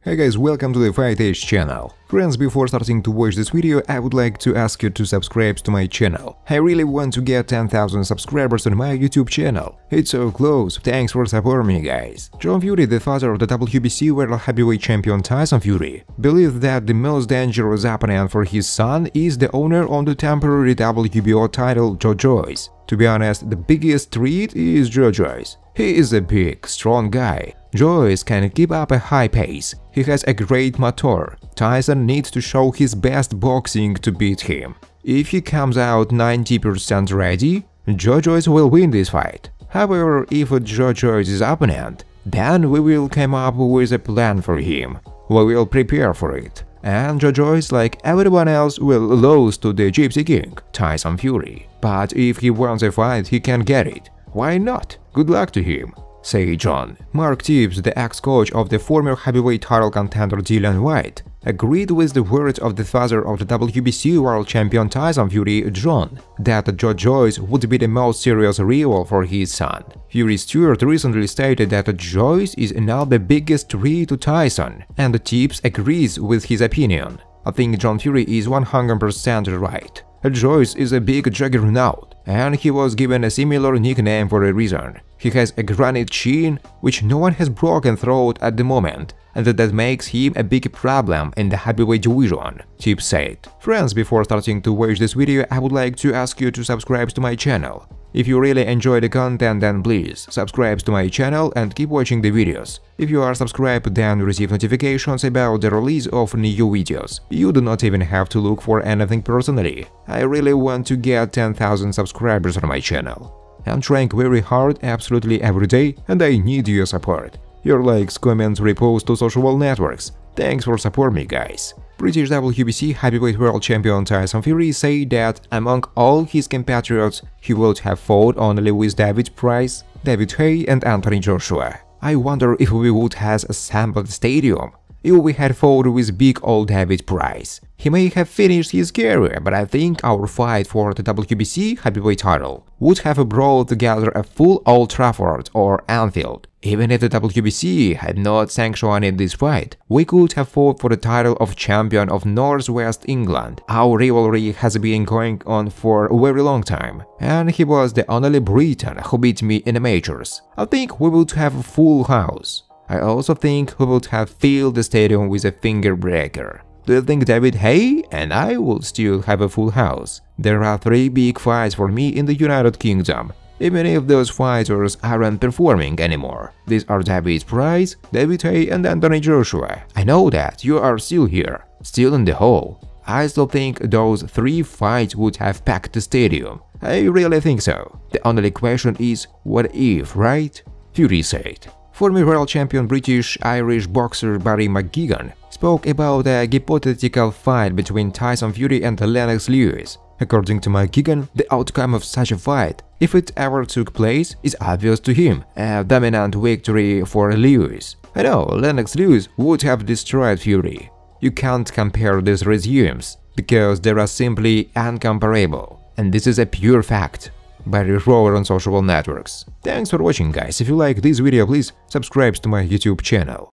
Hey guys, welcome to the Fight Age channel. Friends, before starting to watch this video, I would like to ask you to subscribe to my channel. I really want to get 10,000 subscribers on my YouTube channel. It's so close, thanks for supporting me, guys. John Fury, the father of the WBC World Heavyweight Champion Tyson Fury, believes that the most dangerous opponent for his son is the owner of the temporary WBO title, Joe Joyce. To be honest, the biggest threat is Joe Joyce. He is a big, strong guy. Joyce can keep up a high pace. He has a great motor. Tyson needs to show his best boxing to beat him. If he comes out 90% ready, Joe Joyce will win this fight. However, if Joe Joyce is opponent, then we will come up with a plan for him. We will prepare for it. And Joe Joyce, like everyone else, will lose to the Gypsy King, Tyson Fury. But if he wants a fight, he can get it. Why not? Good luck to him, say John. Mark Tibbs, the ex-coach of the former heavyweight title contender Dillian White, agreed with the words of the father of the WBC world champion Tyson Fury John that Joe Joyce would be the most serious rival for his son. Fury's steward recently stated that Joyce is now the biggest threat to Tyson, and Tibbs agrees with his opinion. I think John Fury is 100% right. Joyce is a big juggernaut, and he was given a similar nickname for a reason. He has a granite chin, which no one has broken through at the moment, and that makes him a big problem in the heavyweight division, Tibbs said. Friends, before starting to watch this video, I would like to ask you to subscribe to my channel. If you really enjoy the content, then please subscribe to my channel and keep watching the videos. If you are subscribed, then receive notifications about the release of new videos. You do not even have to look for anything personally. I really want to get 10,000 subscribers on my channel. I'm trying very hard absolutely every day, and I need your support. Your likes, comments, reposts to social networks. Thanks for supporting me, guys. British WBC heavyweight world champion Tyson Fury said that among all his compatriots, he would have fought only with David Price, David Haye and Anthony Joshua. I wonder if we would have assembled the stadium if we had fought with big old David Price. He may have finished his career, but I think our fight for the WBC heavyweight title would have brought together a full Old Trafford or Anfield. Even if the WBC had not sanctioned this fight, we could have fought for the title of champion of Northwest England. Our rivalry has been going on for a very long time, and he was the only Briton who beat me in the majors. I think we would have a full house. I also think we would have filled the stadium with a finger breaker. Do you think David Haye and I will still have a full house? There are 3 big fights for me in the United Kingdom, even if those fighters aren't performing anymore. These are David Price, David Haye and Anthony Joshua. I know that you are still here, still in the hall. I still think those 3 fights would have packed the stadium. I really think so. The only question is, what if, right? Fury said. Former world champion British-Irish boxer Barry McGuigan spoke about a hypothetical fight between Tyson Fury and Lennox Lewis. According to McGuigan, the outcome of such a fight, if it ever took place, is obvious to him, a dominant victory for Lewis. I know, Lennox Lewis would have destroyed Fury. You can't compare these regimes, because they are simply incomparable, and this is a pure fact. Barry Rower on social networks. Thanks for watching, guys. If you like this video, please subscribe to my YouTube channel.